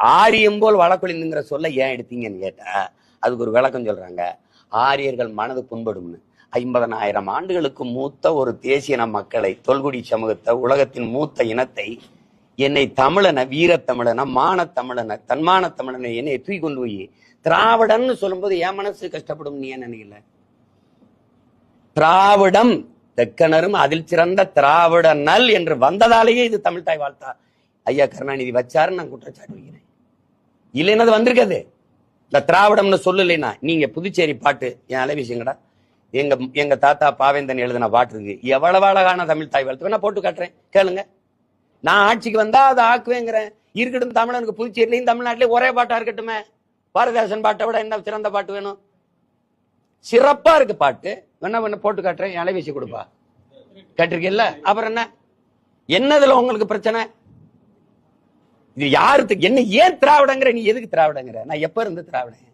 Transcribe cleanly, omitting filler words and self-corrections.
ஆரியம் போல் வழக்கொழிந்துங்கிற சொல்ல ஏன் எடுத்தீங்கன்னு கேட்டா அதுக்கு ஒரு விளக்கம் சொல்றாங்க. ஆரியர்கள் மனது புண்படும்னு. 50,000 ஆண்டுகளுக்கு மூத்த ஒரு தேசியன மக்களை, தொல்குடி சமூகத்தை, உலகத்தின் மூத்த இனத்தை, என்னை தமிழனை, வீரத்தமிழனை, மானத்தமிழனை, தன்மான தமிழனை என்னை தூக்கி கொண்டு போய் திராவிடன்னு சொல்லும்போது என் மனசு கஷ்டப்படும். நீ ஏன் நினைக்கல? திராவிடம் தெக்கனரும் அதில் சிறந்த திராவிட நல் என்று வந்ததாலேயே இது தமிழ் தாய் வாழ்த்தா ஐயா கருணாநிதி வச்சாருன்னு நான் குற்றச்சாட்டு வைக்கிறேன். இல்லைன்னா அது வந்திருக்காது. இந்த திராவிடம்னு சொல்லலைன்னா நீங்க புதுச்சேரி பாட்டு என் அலைவீசுங்கடா, எங்க தாத்தா பாவேந்தன் எழுதின பாட்டு இருக்கு. எவ்வளவு அழகான தமிழ் தாய் வாழ்த்து வேணா போட்டு காட்டுறேன், கேளுங்க. நான் ஆட்சிக்கு வந்தா அதை ஆக்குவேங்கிறேன். இருக்கட்டும், தமிழனுக்கு புதுச்சேரியிலையும் தமிழ்நாட்டிலையும் ஒரே பாட்டா இருக்கட்டுமே. பாரதிதாசன் பாட்டை விட என்ன சிறந்த பாட்டு வேணும்? சிறப்பா இருக்கு பாட்டு, வேணா போட்டு காட்டுறேன், என் அலைவீசி கொடுப்பா. கேட்டிருக்கீல்ல? அப்புறம் என்ன என்னதுல உங்களுக்கு பிரச்சனை? இது யாருக்கு என்ன? ஏன் திராவிடங்கிற? நீ எதுக்கு திராவிடங்கிற? நான் எப்ப இருந்து திராவிடன்?